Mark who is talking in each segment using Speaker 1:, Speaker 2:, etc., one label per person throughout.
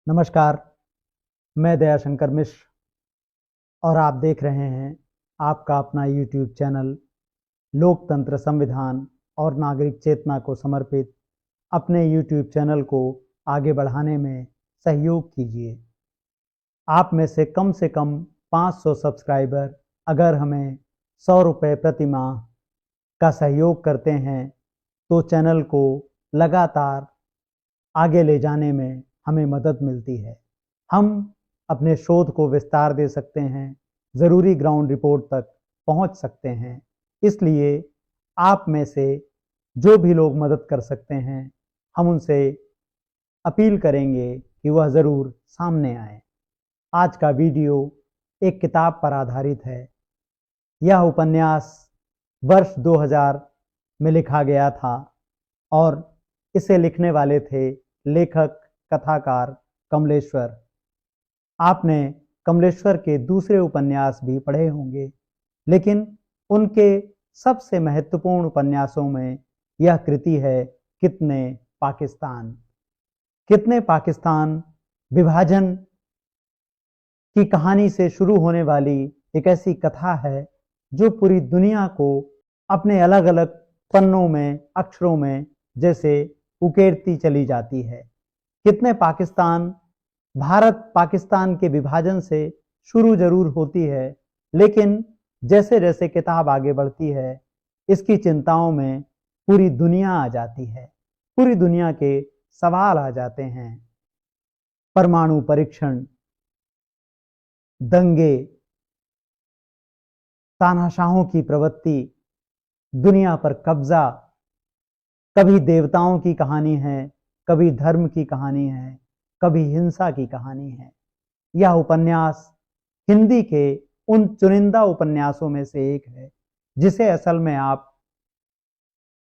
Speaker 1: नमस्कार, मैं दयाशंकर मिश्र और आप देख रहे हैं आपका अपना YouTube चैनल लोकतंत्र, संविधान और नागरिक चेतना को समर्पित अपने YouTube चैनल को आगे बढ़ाने में सहयोग कीजिए। आप में से कम 500 सब्सक्राइबर अगर हमें 100 रुपये प्रति माह का सहयोग करते हैं तो चैनल को लगातार आगे ले जाने में हमें मदद मिलती है। हम अपने शोध को विस्तार दे सकते हैं, ज़रूरी ग्राउंड रिपोर्ट तक पहुंच सकते हैं। इसलिए आप में से जो भी लोग मदद कर सकते हैं, हम उनसे अपील करेंगे कि वह ज़रूर सामने आए। आज का वीडियो एक किताब पर आधारित है। यह उपन्यास वर्ष 2000 में लिखा गया था और इसे लिखने वाले थे लेखक कथाकार कमलेश्वर। आपने कमलेश्वर के दूसरे उपन्यास भी पढ़े होंगे, लेकिन उनके सबसे महत्वपूर्ण उपन्यासों में यह कृति है कितने पाकिस्तान। कितने पाकिस्तान विभाजन की कहानी से शुरू होने वाली एक ऐसी कथा है जो पूरी दुनिया को अपने अलग अलग पन्नों में, अक्षरों में जैसे उकेरती चली जाती है। कितने पाकिस्तान भारत पाकिस्तान के विभाजन से शुरू जरूर होती है, लेकिन जैसे जैसे किताब आगे बढ़ती है, इसकी चिंताओं में पूरी दुनिया आ जाती है। पूरी दुनिया के सवाल आ जाते हैं। परमाणु परीक्षण, दंगे, तानाशाहों की प्रवृत्ति, दुनिया पर कब्जा, कभी देवताओं की कहानी है, कभी धर्म की कहानी है, कभी हिंसा की कहानी है। यह उपन्यास हिंदी के उन चुनिंदा उपन्यासों में से एक है जिसे असल में आप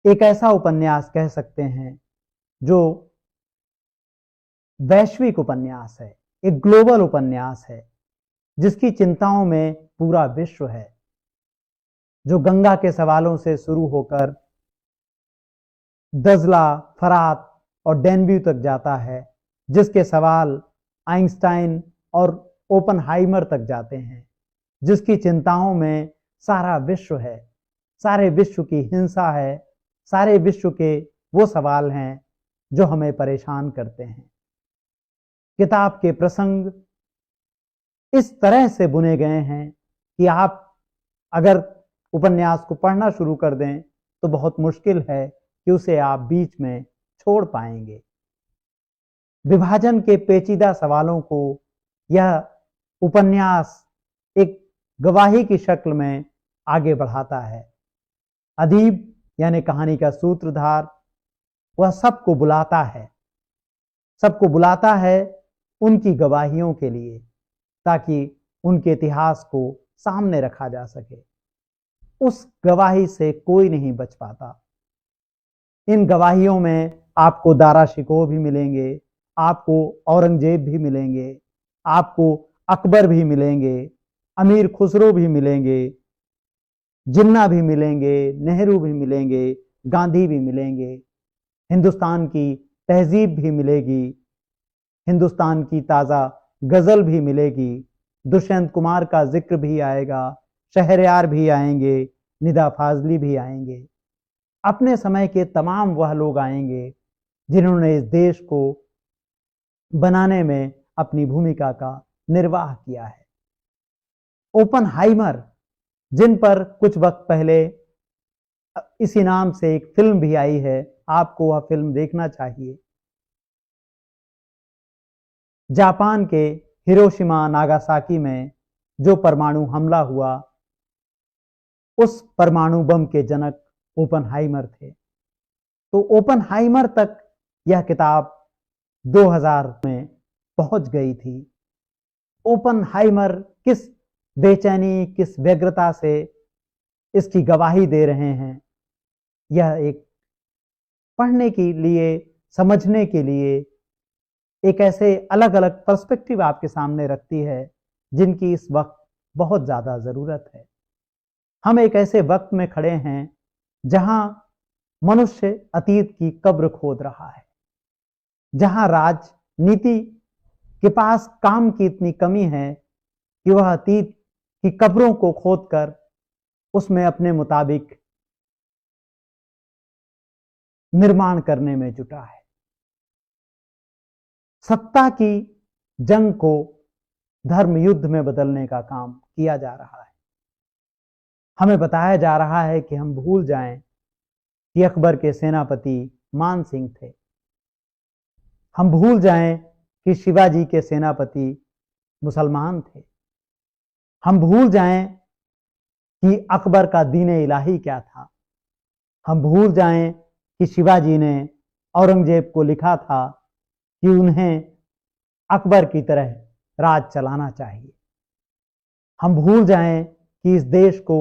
Speaker 1: एक ऐसा उपन्यास कह सकते हैं जो वैश्विक उपन्यास है, एक ग्लोबल उपन्यास है जिसकी चिंताओं में पूरा विश्व है, जो गंगा के सवालों से शुरू होकर दजला, फरात और डैन्यूब तक जाता है, जिसके सवाल आइंस्टाइन और ओपनहाइमर तक जाते हैं, जिसकी चिंताओं में सारा विश्व है, सारे विश्व की हिंसा है, सारे विश्व के वो सवाल हैं जो हमें परेशान करते हैं। किताब के प्रसंग इस तरह से बुने गए हैं कि आप अगर उपन्यास को पढ़ना शुरू कर दें तो बहुत मुश्किल है कि उसे आप बीच में छोड़ पाएंगे। विभाजन के पेचीदा सवालों को यह उपन्यास एक गवाही की शक्ल में आगे बढ़ाता है। अदीब यानी कहानी का सूत्रधार वह सबको बुलाता है उनकी गवाहियों के लिए, ताकि उनके इतिहास को सामने रखा जा सके। उस गवाही से कोई नहीं बच पाता। इन गवाहियों में आपको दारा शिकोह भी मिलेंगे, आपको औरंगजेब भी मिलेंगे, आपको अकबर भी मिलेंगे, अमीर खुसरो भी मिलेंगे, जिन्ना भी मिलेंगे, नेहरू भी मिलेंगे, गांधी भी मिलेंगे, हिंदुस्तान की तहजीब भी मिलेगी, हिंदुस्तान की ताज़ा गज़ल भी मिलेगी, दुष्यंत कुमार का जिक्र भी आएगा, शहरयार भी आएंगे, निदा फाजली भी आएंगे। अपने समय के तमाम वह लोग आएंगे जिन्होंने इस देश को बनाने में अपनी भूमिका का निर्वाह किया है। ओपनहाइमर, जिन पर कुछ वक्त पहले इसी नाम से एक फिल्म भी आई है, आपको वह फिल्म देखना चाहिए। जापान के हिरोशिमा नागासाकी में जो परमाणु हमला हुआ, उस परमाणु बम के जनक ओपनहाइमर थे। तो ओपनहाइमर तक यह किताब 2000 में पहुंच गई थी। ओपनहाइमर किस बेचैनी, किस व्यग्रता से इसकी गवाही दे रहे हैं, यह एक पढ़ने के लिए, समझने के लिए एक ऐसे अलग अलग पर्सपेक्टिव आपके सामने रखती है जिनकी इस वक्त बहुत ज़्यादा ज़रूरत है। हम एक ऐसे वक्त में खड़े हैं जहां मनुष्य अतीत की कब्र खोद रहा है, जहां राजनीति के पास काम की इतनी कमी है कि वह अतीत की कब्रों को खोदकर उसमें अपने मुताबिक निर्माण करने में जुटा है। सत्ता की जंग को धर्म युद्ध में बदलने का काम किया जा रहा है। हमें बताया जा रहा है कि हम भूल जाएं कि अकबर के सेनापति मान सिंह थे। हम भूल जाएं कि शिवाजी के सेनापति मुसलमान थे। हम भूल जाएं कि अकबर का दीन इलाही क्या था। हम भूल जाएं कि शिवाजी ने औरंगजेब को लिखा था कि उन्हें अकबर की तरह राज चलाना चाहिए। हम भूल जाएं कि इस देश को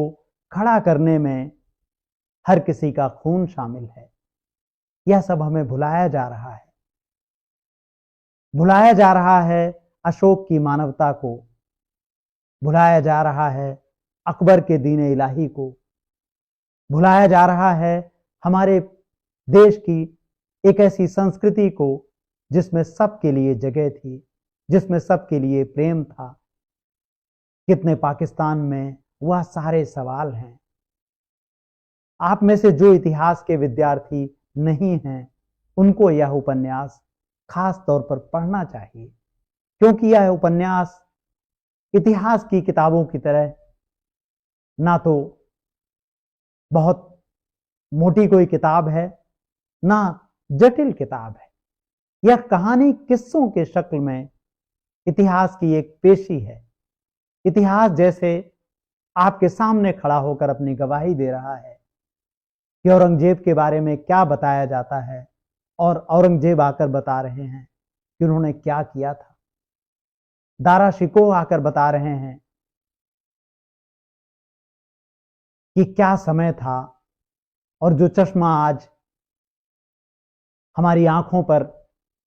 Speaker 1: खड़ा करने में हर किसी का खून शामिल है। यह सब हमें भुलाया जा रहा है। भुलाया जा रहा है अशोक की मानवता को, भुलाया जा रहा है अकबर के दीन इलाही को, भुलाया जा रहा है हमारे देश की एक ऐसी संस्कृति को जिसमें सबके लिए जगह थी, जिसमें सबके लिए प्रेम था। कितने पाकिस्तान में वह सारे सवाल हैं। आप में से जो इतिहास के विद्यार्थी नहीं हैं, उनको यह उपन्यास खास तौर पर पढ़ना चाहिए, क्योंकि यह उपन्यास इतिहास की किताबों की तरह ना तो बहुत मोटी कोई किताब है, ना जटिल किताब है। यह कहानी किस्सों के शक्ल में इतिहास की एक पेशी है। इतिहास जैसे आपके सामने खड़ा होकर अपनी गवाही दे रहा है कि औरंगजेब के बारे में क्या बताया जाता है, और औरंगजेब आकर बता रहे हैं कि उन्होंने क्या किया था। दारा शिकोह आकर बता रहे हैं कि क्या समय था, और जो चश्मा आज हमारी आंखों पर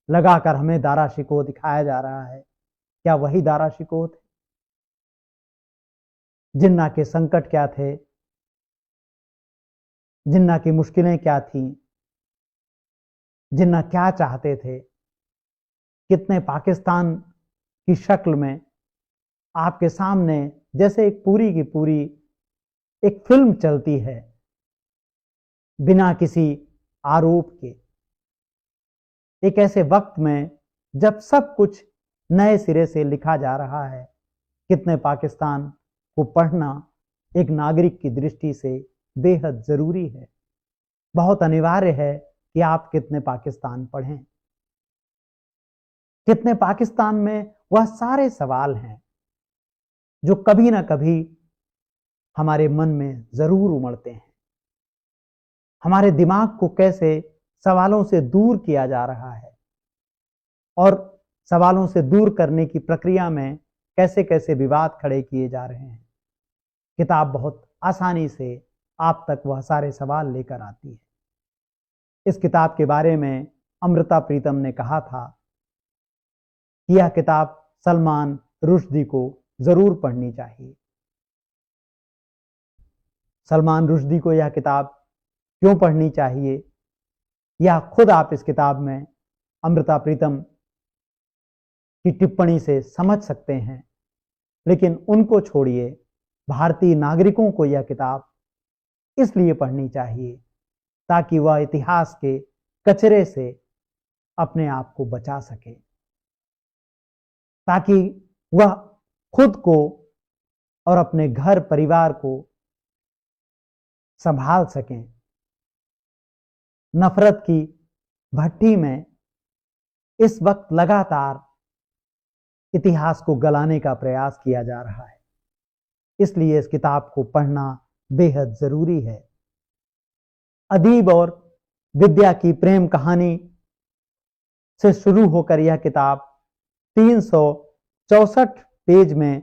Speaker 1: लगाकर हमें दारा शिकोह दिखाया जा रहा है, क्या वही दारा शिकोह थे? जिन्ना के संकट क्या थे, जिन्ना की मुश्किलें क्या थीं, जिन्ना क्या चाहते थे, कितने पाकिस्तान की शक्ल में आपके सामने जैसे एक पूरी की पूरी एक फिल्म चलती है, बिना किसी आरोप के। एक ऐसे वक्त में जब सब कुछ नए सिरे से लिखा जा रहा है, कितने पाकिस्तान को पढ़ना एक नागरिक की दृष्टि से बेहद जरूरी है। बहुत अनिवार्य है कि आप कितने पाकिस्तान पढ़ें। कितने पाकिस्तान में वह सारे सवाल हैं जो कभी ना कभी हमारे मन में जरूर उमड़ते हैं। हमारे दिमाग को कैसे सवालों से दूर किया जा रहा है, और सवालों से दूर करने की प्रक्रिया में कैसे कैसे विवाद खड़े किए जा रहे हैं। किताब बहुत आसानी से आप तक वह सारे सवाल लेकर आती है। इस किताब के बारे में अमृता प्रीतम ने कहा था कि यह किताब सलमान रुश्दी को जरूर पढ़नी चाहिए। सलमान रुश्दी को यह किताब क्यों पढ़नी चाहिए, या खुद आप इस किताब में अमृता प्रीतम की टिप्पणी से समझ सकते हैं। लेकिन उनको छोड़िए, भारतीय नागरिकों को यह किताब इसलिए पढ़नी चाहिए ताकि वह इतिहास के कचरे से अपने आप को बचा सके, ताकि वह खुद को और अपने घर परिवार को संभाल सकें। नफरत की भट्टी में इस वक्त लगातार इतिहास को गलाने का प्रयास किया जा रहा है, इसलिए इस किताब को पढ़ना बेहद जरूरी है। अदीब और विद्या की प्रेम कहानी से शुरू होकर यह किताब 364 पेज में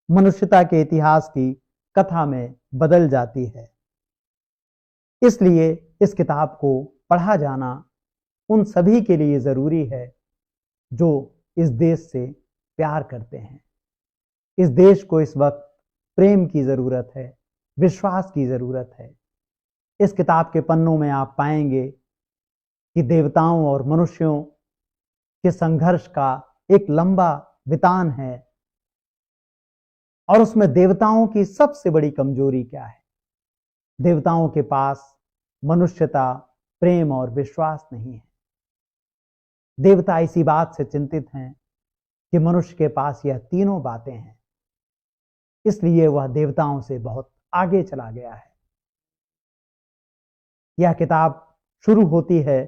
Speaker 1: मनुष्यता के इतिहास की कथा में बदल जाती है। इसलिए इस किताब को पढ़ा जाना उन सभी के लिए जरूरी है जो इस देश से प्यार करते हैं। इस देश को इस वक्त प्रेम की जरूरत है, विश्वास की जरूरत है। इस किताब के पन्नों में आप पाएंगे कि देवताओं और मनुष्यों के संघर्ष का एक लंबा वितान है, और उसमें देवताओं की सबसे बड़ी कमजोरी क्या है? देवताओं के पास मनुष्यता, प्रेम और विश्वास नहीं है। देवता इसी बात से चिंतित हैं कि मनुष्य के पास यह तीनों बातें हैं, इसलिए वह देवताओं से बहुत आगे चला गया है। यह किताब शुरू होती है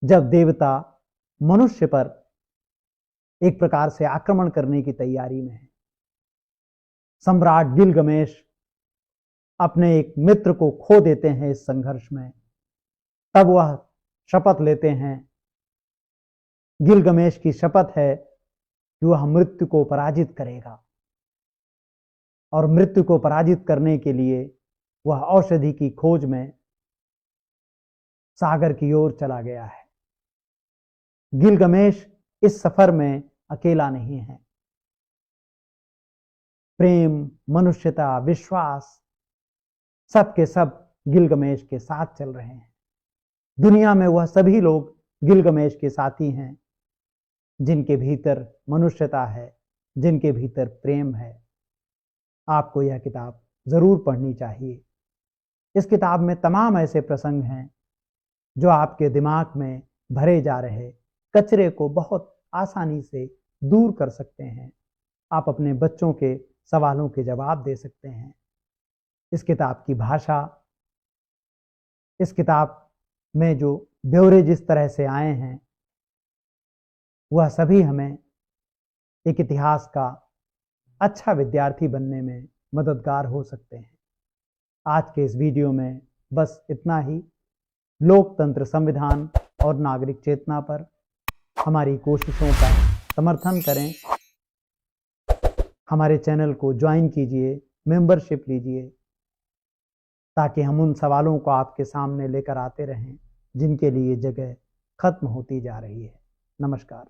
Speaker 1: जब देवता मनुष्य पर एक प्रकार से आक्रमण करने की तैयारी में है। सम्राट गिलगमेश अपने एक मित्र को खो देते हैं इस संघर्ष में। तब वह शपथ लेते हैं, गिलगमेश की शपथ है कि वह मृत्यु को पराजित करेगा, और मृत्यु को पराजित करने के लिए वह औषधि की खोज में सागर की ओर चला गया है। गिलगमेश इस सफर में अकेला नहीं है। प्रेम, मनुष्यता, विश्वास, सब के सब गिलगमेश के साथ चल रहे हैं। दुनिया में वह सभी लोग गिलगमेश के साथी हैं जिनके भीतर मनुष्यता है, जिनके भीतर प्रेम है। आपको यह किताब जरूर पढ़नी चाहिए। इस किताब में तमाम ऐसे प्रसंग हैं जो आपके दिमाग में भरे जा रहे कचरे को बहुत आसानी से दूर कर सकते हैं। आप अपने बच्चों के सवालों के जवाब दे सकते हैं। इस किताब की भाषा, इस किताब में जो ब्यौरे जिस तरह से आए हैं, वह सभी हमें एक इतिहास का अच्छा विद्यार्थी बनने में मददगार हो सकते हैं। आज के इस वीडियो में बस इतना ही। लोकतंत्र, संविधान और नागरिक चेतना पर हमारी कोशिशों का समर्थन करें। हमारे चैनल को ज्वाइन कीजिए, मेंबरशिप लीजिए, ताकि हम उन सवालों को आपके सामने लेकर आते रहें जिनके लिए जगह खत्म होती जा रही है। नमस्कार।